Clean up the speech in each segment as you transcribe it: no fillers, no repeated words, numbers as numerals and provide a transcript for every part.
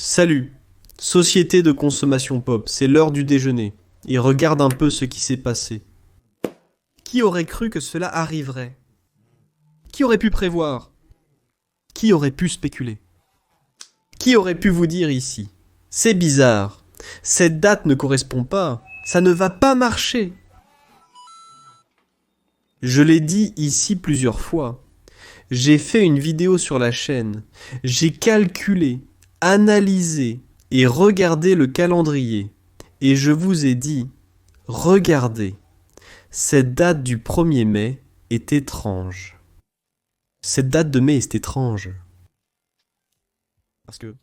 Salut, société de consommation pop, c'est l'heure du déjeuner. Et regarde un peu ce qui s'est passé. Qui aurait cru que cela arriverait? Qui aurait pu prévoir? Qui aurait pu spéculer? Qui aurait pu vous dire ici? C'est bizarre. Cette date ne correspond pas. Ça ne va pas marcher. Je l'ai dit ici plusieurs fois. J'ai fait une vidéo sur la chaîne. J'ai calculé, analysé et regardé le calendrier. Et je vous ai dit, regardez, cette date du 1er mai est étrange. Cette date de mai est étrange. Parce que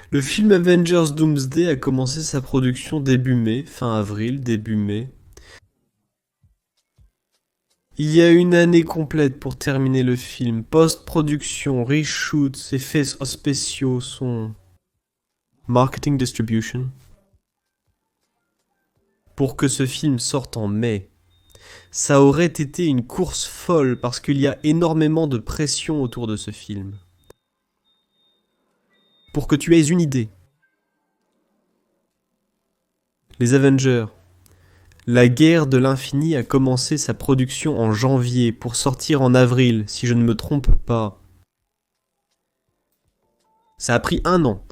le film Avengers Doomsday a commencé sa production début mai, fin avril, début mai. Il y a une année complète pour terminer le film. Post-production, reshoots, effets spéciaux, son marketing distribution. Pour que ce film sorte en mai. Ça aurait été une course folle parce qu'il y a énormément de pression autour de ce film. Pour que tu aies une idée. Les Avengers. La guerre de l'infini a commencé sa production en janvier pour sortir en avril, si je ne me trompe pas. Ça a pris 1 an.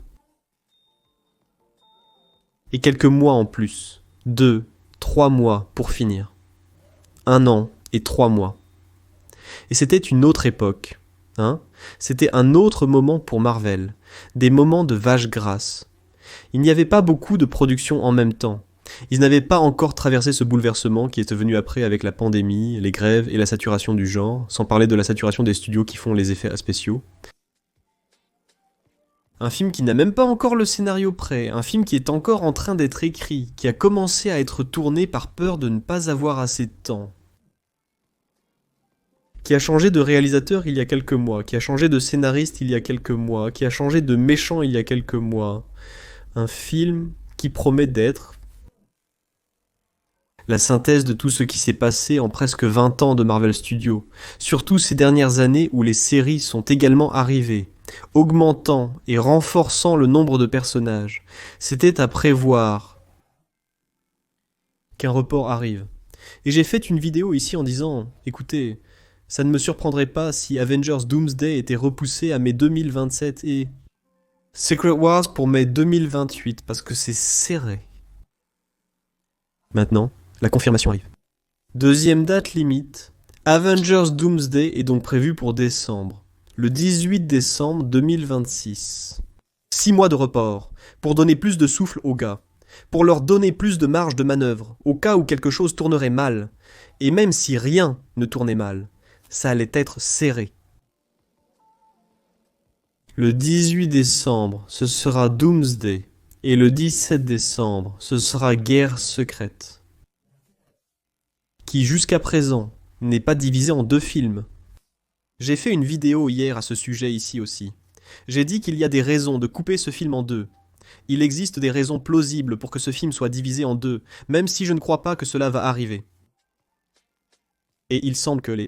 Et quelques mois en plus. 2, 3 mois pour finir. 1 an et 3 mois. Et c'était une autre époque. Hein? C'était un autre moment pour Marvel. Des moments de vache grasse. Il n'y avait pas beaucoup de productions en même temps. Ils n'avaient pas encore traversé ce bouleversement qui est venu après avec la pandémie, les grèves et la saturation du genre, sans parler de la saturation des studios qui font les effets spéciaux. Un film qui n'a même pas encore le scénario prêt, un film qui est encore en train d'être écrit, qui a commencé à être tourné par peur de ne pas avoir assez de temps. Qui a changé de réalisateur il y a quelques mois, qui a changé de scénariste il y a quelques mois, qui a changé de méchant il y a quelques mois. Un film qui promet d'être la synthèse de tout ce qui s'est passé en presque 20 ans de Marvel Studios, surtout ces dernières années où les séries sont également arrivées, augmentant et renforçant le nombre de personnages. C'était à prévoir qu'un report arrive. Et j'ai fait une vidéo ici en disant, écoutez, ça ne me surprendrait pas si Avengers Doomsday était repoussé à mai 2027 et Secret Wars pour mai 2028 parce que c'est serré. Maintenant, la confirmation arrive. Deuxième date limite, Avengers Doomsday est donc prévu pour décembre. Le 18 décembre 2026. 6 mois de report, pour donner plus de souffle aux gars, pour leur donner plus de marge de manœuvre, au cas où quelque chose tournerait mal. Et même si rien ne tournait mal, ça allait être serré. Le 18 décembre, ce sera Doomsday, et le 17 décembre, ce sera Guerre secrète. Qui jusqu'à présent n'est pas divisé en 2 films. J'ai fait une vidéo hier à ce sujet ici aussi. J'ai dit qu'il y a des raisons de couper ce film en 2. Il existe des raisons plausibles pour que ce film soit divisé en 2, même si je ne crois pas que cela va arriver. Et il semble que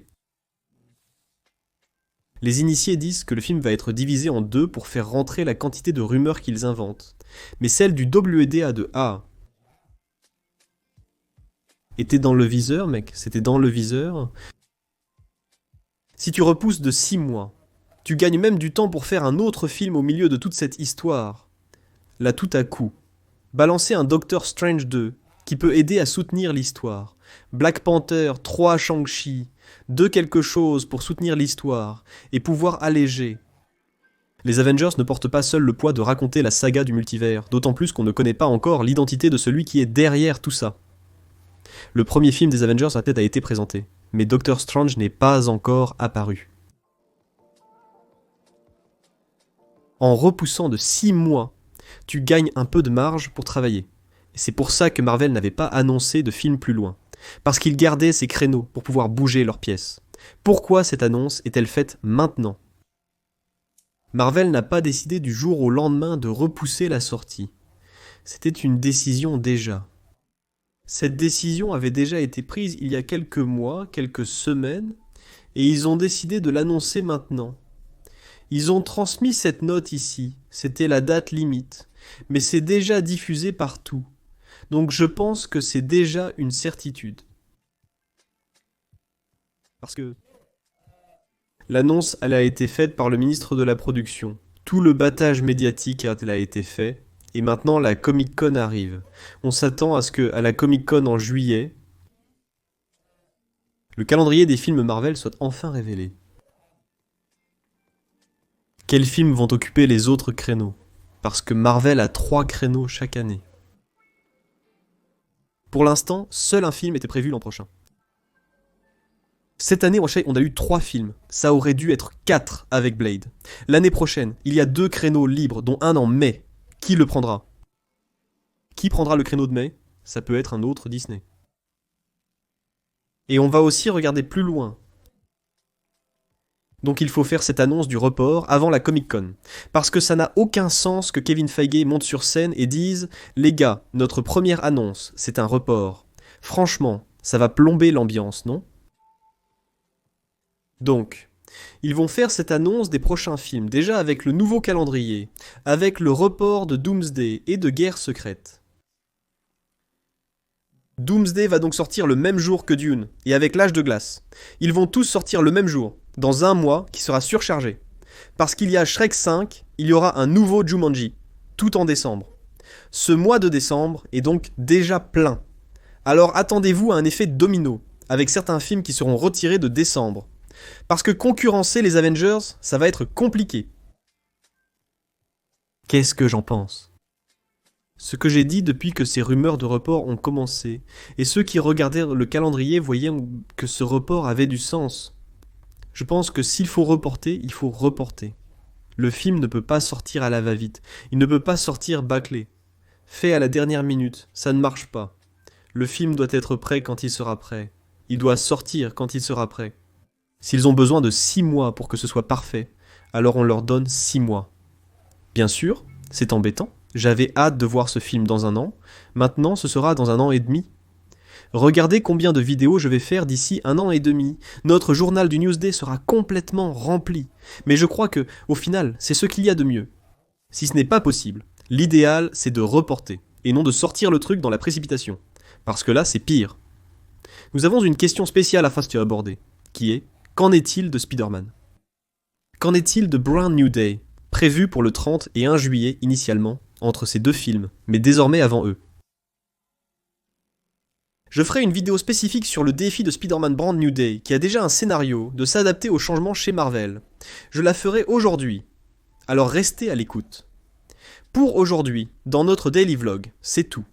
les initiés disent que le film va être divisé en 2 pour faire rentrer la quantité de rumeurs qu'ils inventent. Mais celle du WDA était dans le viseur, mec, c'était dans le viseur. Si tu repousses de 6 mois, tu gagnes même du temps pour faire un autre film au milieu de toute cette histoire. Là, tout à coup, balancer un Doctor Strange 2 qui peut aider à soutenir l'histoire. Black Panther 3 Shang-Chi, 2 quelque chose pour soutenir l'histoire et pouvoir alléger. Les Avengers ne portent pas seuls le poids de raconter la saga du multivers, d'autant plus qu'on ne connaît pas encore l'identité de celui qui est derrière tout ça. Le premier film des Avengers a peut-être été présenté, mais Doctor Strange n'est pas encore apparu. En repoussant de 6 mois, tu gagnes un peu de marge pour travailler. Et c'est pour ça que Marvel n'avait pas annoncé de film plus loin. Parce qu'ils gardaient ces créneaux pour pouvoir bouger leurs pièces. Pourquoi cette annonce est-elle faite maintenant ? Marvel n'a pas décidé du jour au lendemain de repousser la sortie. C'était une décision déjà. Cette décision avait déjà été prise il y a quelques mois, quelques semaines, et ils ont décidé de l'annoncer maintenant. Ils ont transmis cette note ici, c'était la date limite, mais c'est déjà diffusé partout. Donc je pense que c'est déjà une certitude. Parce que l'annonce, elle a été faite par le ministre de la Production. Tout le battage médiatique elle a été fait. Et maintenant, la Comic Con arrive. On s'attend à ce que, à la Comic Con en juillet, le calendrier des films Marvel soit enfin révélé. Quels films vont occuper les autres créneaux? Parce que Marvel a 3 créneaux chaque année. Pour l'instant, seul un film était prévu l'an prochain. Cette année, on a eu 3 films. Ça aurait dû être 4 avec Blade. L'année prochaine, il y a 2 créneaux libres, dont un en mai. Qui le prendra? Qui prendra le créneau de mai? Ça peut être un autre Disney. Et on va aussi regarder plus loin. Donc il faut faire cette annonce du report avant la Comic Con. Parce que ça n'a aucun sens que Kevin Feige monte sur scène et dise « Les gars, notre première annonce, c'est un report. Franchement, ça va plomber l'ambiance, non ?» Donc, ils vont faire cette annonce des prochains films, déjà avec le nouveau calendrier, avec le report de Doomsday et de Guerre secrète. Doomsday va donc sortir le même jour que Dune, et avec l'âge de glace. Ils vont tous sortir le même jour, dans un mois qui sera surchargé. Parce qu'il y a Shrek 5, il y aura un nouveau Jumanji, tout en décembre. Ce mois de décembre est donc déjà plein. Alors attendez-vous à un effet domino, avec certains films qui seront retirés de décembre. Parce que concurrencer les Avengers, ça va être compliqué. Qu'est-ce que j'en pense? Ce que j'ai dit depuis que ces rumeurs de report ont commencé, et ceux qui regardaient le calendrier voyaient que ce report avait du sens. Je pense que s'il faut reporter, il faut reporter. Le film ne peut pas sortir à la va-vite, il ne peut pas sortir bâclé. Fait à la dernière minute, ça ne marche pas. Le film doit être prêt quand il sera prêt. Il doit sortir quand il sera prêt. S'ils ont besoin de 6 mois pour que ce soit parfait, alors on leur donne 6 mois. Bien sûr, c'est embêtant. J'avais hâte de voir ce film dans un an. Maintenant, ce sera dans un an et demi. Regardez combien de vidéos je vais faire d'ici un an et demi. Notre journal du Newsday sera complètement rempli. Mais je crois que, au final, c'est ce qu'il y a de mieux. Si ce n'est pas possible, l'idéal, c'est de reporter, et non de sortir le truc dans la précipitation. Parce que là, c'est pire. Nous avons une question spéciale à Fast aborder, qui est: qu'en est-il de Spider-Man? Qu'en est-il de Brand New Day, prévu pour le 30 et 1 juillet initialement, entre ces 2 films, mais désormais avant eux? Je ferai une vidéo spécifique sur le défi de Spider-Man Brand New Day, qui a déjà un scénario de s'adapter aux changements chez Marvel. Je la ferai aujourd'hui. Alors restez à l'écoute. Pour aujourd'hui, dans notre daily vlog, c'est tout.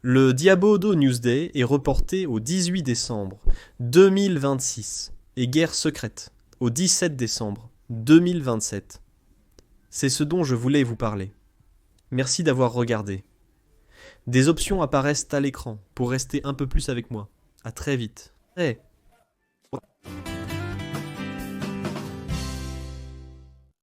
Le Diabodo Newsday est reporté au 18 décembre 2026 et Guerre secrète au 17 décembre 2027. C'est ce dont je voulais vous parler. Merci d'avoir regardé. Des options apparaissent à l'écran pour rester un peu plus avec moi. À très vite. Hey,